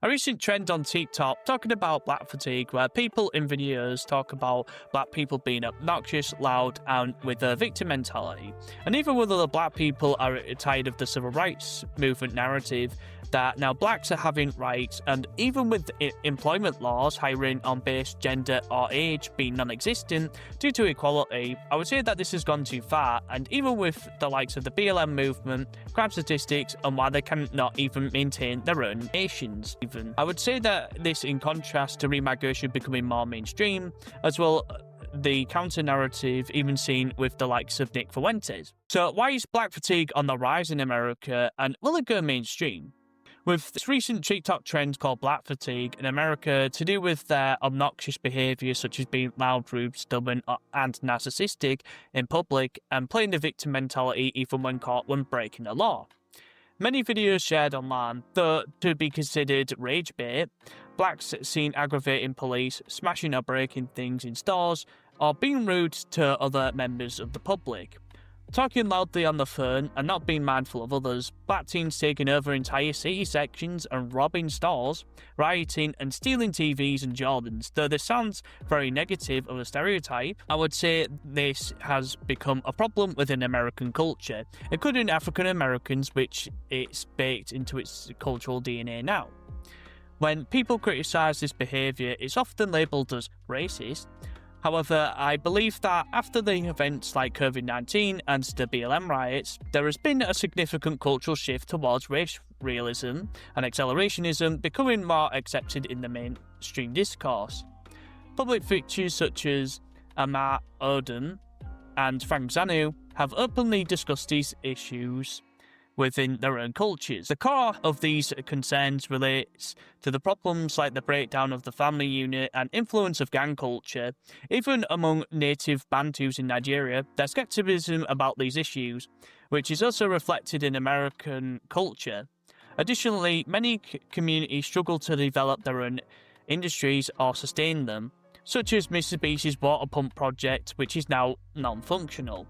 A recent trend on TikTok talking about black fatigue, where people in videos talk about black people being obnoxious, loud, and with a victim mentality. And even with other black people are tired of the civil rights movement narrative that now blacks are having rights, and even with employment laws hiring on base gender or age being non-existent due to equality, I would say that this has gone too far. And even with the likes of the BLM movement, crime statistics, and why they cannot even maintain their own nations. Even I would say that this, in contrast to remigration becoming more mainstream, as well the counter-narrative even seen with the likes of Nick Fuentes. So why is black fatigue on the rise in America, and will it go mainstream? With this recent TikTok trend called black fatigue in America to do with their obnoxious behaviour, such as being loud, rude, stubborn, and narcissistic in public, and playing the victim mentality even when caught when breaking the law. Many videos shared online, though to be considered rage bait, blacks seen aggravating police, smashing or breaking things in stores, or being rude to other members of the public. Talking loudly on the phone and not being mindful of others, black teens taking over entire city sections and robbing stores, rioting and stealing TVs and Jordans. Though this sounds very negative of a stereotype, I would say this has become a problem within American culture, including African Americans, which it's baked into its cultural DNA now. When people criticise this behaviour, it's often labelled as racist. However, I believe that after the events like COVID-19 and the BLM riots, there has been a significant cultural shift towards race realism and accelerationism becoming more accepted in the mainstream discourse. Public figures such as Ahmaud Odom and Frank Zanu have openly discussed these issues within their own cultures. The core of these concerns relates to the problems like the breakdown of the family unit and influence of gang culture. Even among native Bantus in Nigeria, there's skepticism about these issues, which is also reflected in American culture. Additionally, many communities struggle to develop their own industries or sustain them, such as Mitsubishi's water pump project, which is now non-functional.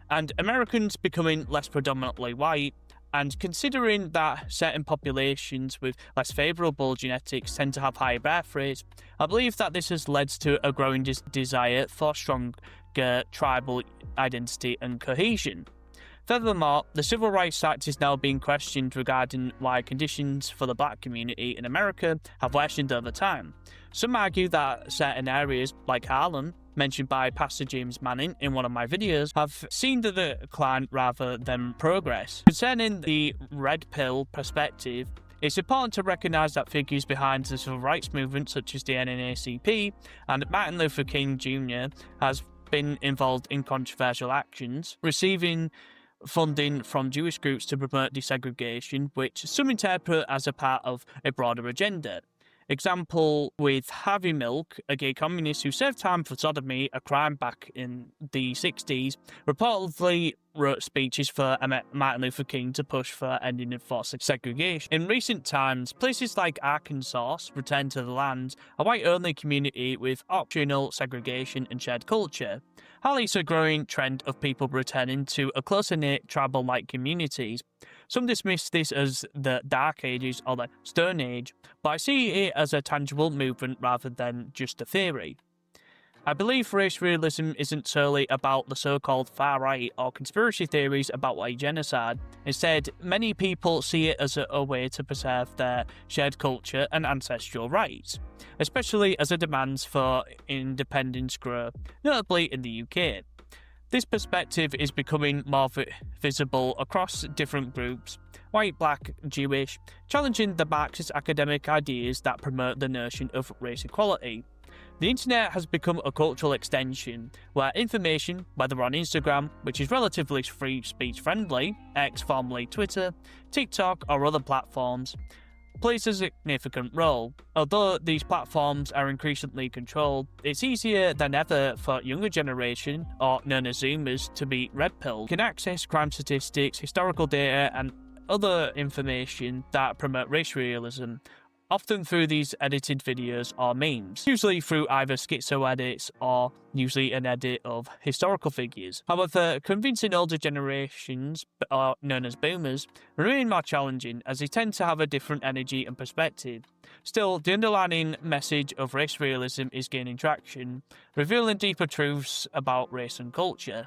And Americans becoming less predominantly white, and considering that certain populations with less favourable genetics tend to have higher birth rates, I believe that this has led to a growing desire for stronger tribal identity and cohesion. Furthermore, the Civil Rights Act is now being questioned regarding why conditions for the black community in America have worsened over time. Some argue that certain areas, like Harlem, mentioned by Pastor James Manning in one of my videos, have seen the decline rather than progress. Concerning the red pill perspective, it's important to recognise that figures behind the civil rights movement, such as the NAACP and Martin Luther King Jr., has been involved in controversial actions, receiving funding from Jewish groups to promote desegregation, which some interpret as a part of a broader agenda. Example with Harvey Milk, a gay communist who served time for sodomy, a crime back in the 60s, reportedly wrote speeches for Martin Luther King to push for ending enforced segregation. In recent times, places like Arkansas, Return to the Land, a white-only community with optional segregation and shared culture, highlights a growing trend of people returning to a closer-knit tribal-like communities. Some dismiss this as the Dark Ages or the Stone Age, but I see it as a tangible movement rather than just a theory. I believe race realism isn't solely about the so-called far right or conspiracy theories about white genocide. Instead, many people see it as a way to preserve their shared culture and ancestral rights, especially as the demands for independence grow, notably in the UK. This perspective is becoming more visible across different groups, white, black, Jewish, challenging the Marxist academic ideas that promote the notion of race equality. The internet has become a cultural extension where information, whether on Instagram, which is relatively free speech friendly, X formerly Twitter, TikTok or other platforms, plays a significant role. Although these platforms are increasingly controlled, it's easier than ever for younger generation, or known as Zoomers, to be red-pilled, can access crime statistics, historical data and other information that promote race realism, often through these edited videos or memes, usually through either schizo edits or usually an edit of historical figures. However, convincing older generations, known as boomers, remain more challenging as they tend to have a different energy and perspective. Still, the underlying message of race realism is gaining traction, revealing deeper truths about race and culture.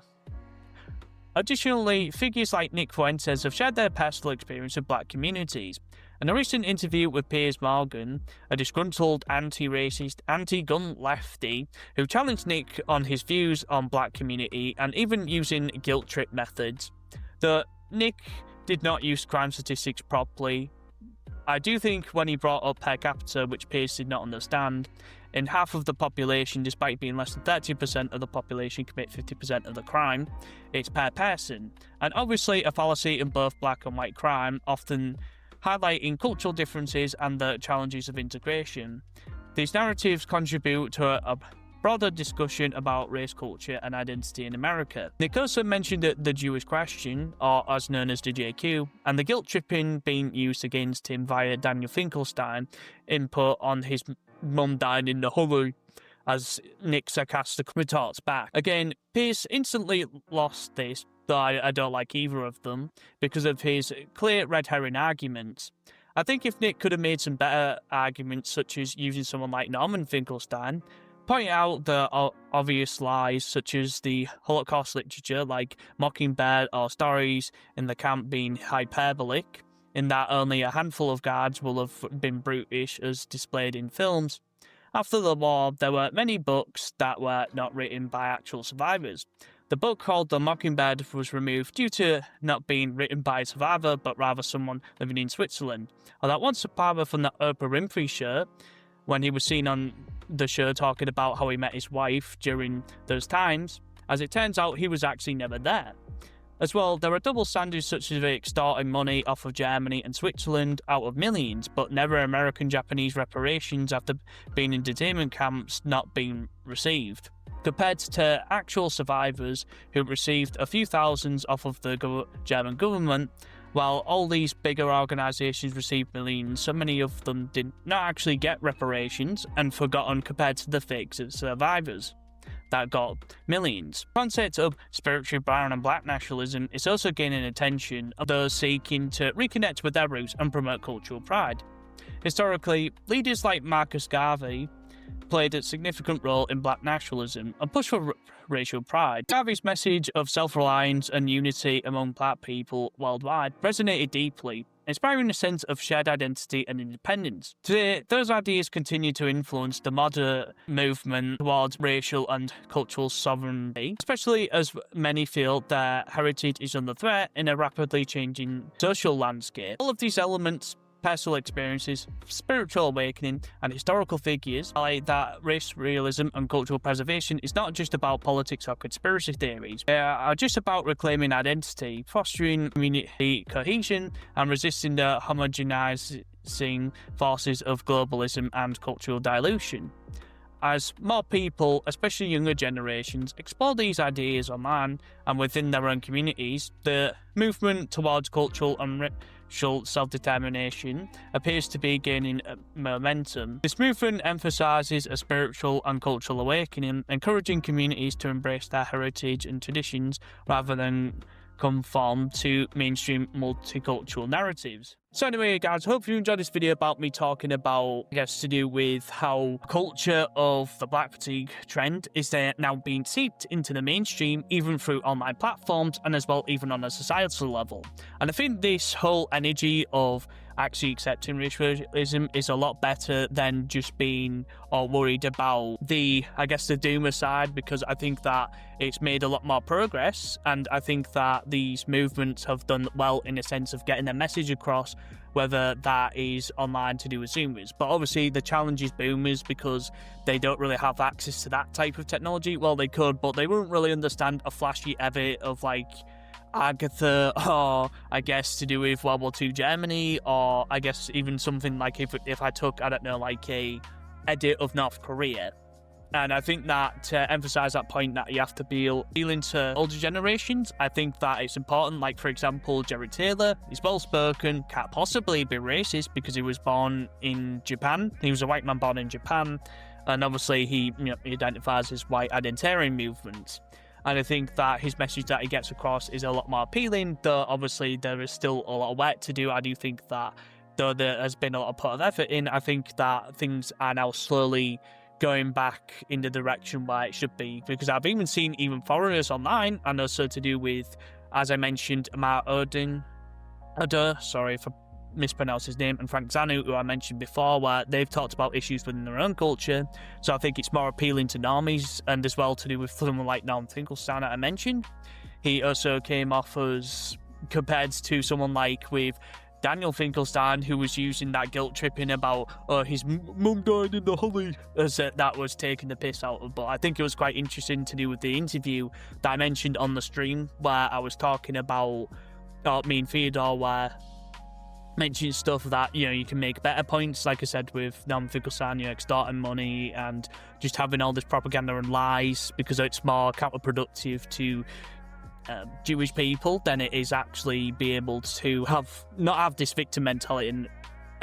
Additionally, figures like Nick Fuentes have shared their personal experience of black communities. In a recent interview with Piers Morgan, a disgruntled anti-racist, anti-gun lefty, who challenged Nick on his views on black community and even using guilt trip methods, though Nick did not use crime statistics properly. I do think when he brought up per capita, which Piers did not understand, in half of the population, despite being less than 30% of the population commit 50% of the crime, it's per person. And obviously a fallacy in both black and white crime, often highlighting cultural differences and the challenges of integration. These narratives contribute to a broader discussion about race, culture and identity in America. Nick also mentioned the Jewish question, or as known as the JQ, and the guilt tripping being used against him via Daniel Finkelstein input on his mum died in the hurry, as Nick sarcastically retorts back. Again, Piers instantly lost this, though I don't like either of them, because of his clear red herring arguments. I think if Nick could have made some better arguments, such as using someone like Norman Finkelstein, pointing out the obvious lies, such as the Holocaust literature, like Mockingbird or stories in the camp being hyperbolic, in that only a handful of guards will have been brutish as displayed in films. After the war, there were many books that were not written by actual survivors. The book called The Mockingbird was removed due to not being written by a survivor, but rather someone living in Switzerland. Or that one survivor from the Oprah Winfrey show, when he was seen on the show talking about how he met his wife during those times, as it turns out he was actually never there. As well, there are double standards such as extorting money off of Germany and Switzerland out of millions, but never American-Japanese reparations after being in detainment camps not being received, compared to actual survivors who received a few thousands off of the German government, while all these bigger organisations received millions. So many of them did not actually get reparations and forgotten compared to the fake survivors that got millions. The concept of spiritual brown and black nationalism is also gaining attention of those seeking to reconnect with their roots and promote cultural pride. Historically, leaders like Marcus Garvey played a significant role in black nationalism and pushed for racial pride. Garvey's message of self-reliance and unity among black people worldwide resonated deeply, inspiring a sense of shared identity and independence. Today, those ideas continue to influence the modern movement towards racial and cultural sovereignty, especially as many feel their heritage is under threat in a rapidly changing social landscape. All of these elements, personal experiences, spiritual awakening, and historical figures highlight that race realism and cultural preservation is not just about politics or conspiracy theories. They are just about reclaiming identity, fostering community cohesion, and resisting the homogenizing forces of globalism and cultural dilution. As more people, especially younger generations, explore these ideas online and within their own communities, the movement towards cultural and racial self-determination appears to be gaining momentum. This movement emphasises a spiritual and cultural awakening, encouraging communities to embrace their heritage and traditions rather than conform to mainstream multicultural narratives. So anyway guys, hope you enjoyed this video about me talking about, I guess, to do with how culture of the black fatigue trend is now being seeped into the mainstream, even through online platforms and as well even on a societal level. And I think this whole energy of actually accepting racialism is a lot better than just being worried about the, I guess, the doomer side, because I think that it's made a lot more progress, and I think that these movements have done well in the sense of getting their message across, whether that is online to do with Zoomers. But obviously the challenge is boomers, because they don't really have access to that type of technology. Well, they could, but they wouldn't really understand a flashy edit of like Agatha, or I guess to do with World War II Germany, or I guess even something like if I took, I don't know, like a edit of North Korea. And I think that to emphasize that point that you have to be appealing to older generations, I think that it's important. Like, for example, Jerry Taylor, he's well-spoken, can't possibly be racist because he was born in Japan. He was a white man born in Japan, and obviously he identifies as white identitarian movement. And I think that his message that he gets across is a lot more appealing, though obviously there is still a lot of work to do. I do think that though there has been a lot of effort in, I think that things are now slowly going back in the direction where it should be, because I've even seen even foreigners online, and also to do with, as I mentioned, Amar Odin, sorry if I mispronounced his name, and Frank Zanu, who I mentioned before, where they've talked about issues within their own culture. So I think it's more appealing to normies, and as well to do with someone like Norm Finkelstein that I mentioned. He also came off as, compared to someone like with Daniel Finkelstein, who was using that guilt tripping about, his mum died in the holly, as that was taking the piss out of. But I think it was quite interesting to do with the interview that I mentioned on the stream, where I was talking about, me and Theodore were mentioning stuff that, you know, you can make better points, like I said, with Norman Finkelstein, you know, extorting money and just having all this propaganda and lies, because it's more counterproductive to Jewish people than it is actually be able to not have this victim mentality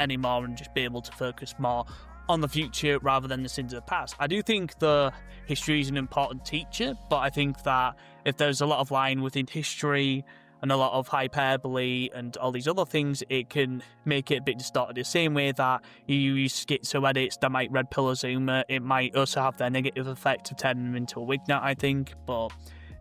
anymore, and just be able to focus more on the future rather than the sins of the past. I do think the history is an important teacher, but I think that if there's a lot of lying within history and a lot of hyperbole and all these other things, it can make it a bit distorted. The same way that you use schizo edits that might red pill a Zoomer, it might also have their negative effect of turning them into a Wignut, I think. But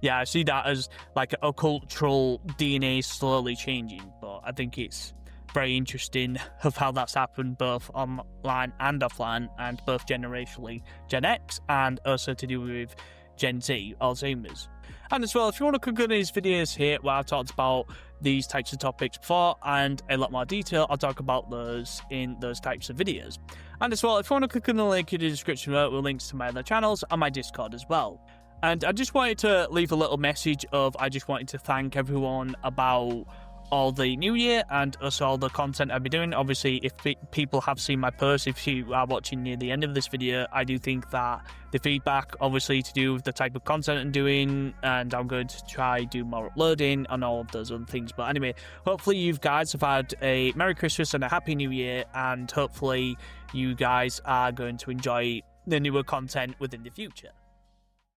yeah, I see that as like a cultural DNA slowly changing, but I think it's very interesting of how that's happened both online and offline, and both generationally, Gen X, and also to do with Gen Z or Zoomers. And as well, if you want to click on these videos here where I've talked about these types of topics before and a lot more detail, I'll talk about those in those types of videos. And as well, if you want to click on the link in the description below with links to my other channels and my Discord as well. And I just wanted to leave a little message of, I just wanted to thank everyone about all the new year and also all the content I've been doing. Obviously, if people have seen my posts, if you are watching near the end of this video, I do think that the feedback, obviously to do with the type of content I'm doing, and I'm going to try do more uploading and all of those other things. But anyway, hopefully you guys have had a Merry Christmas and a Happy New Year, and hopefully you guys are going to enjoy the newer content within the future.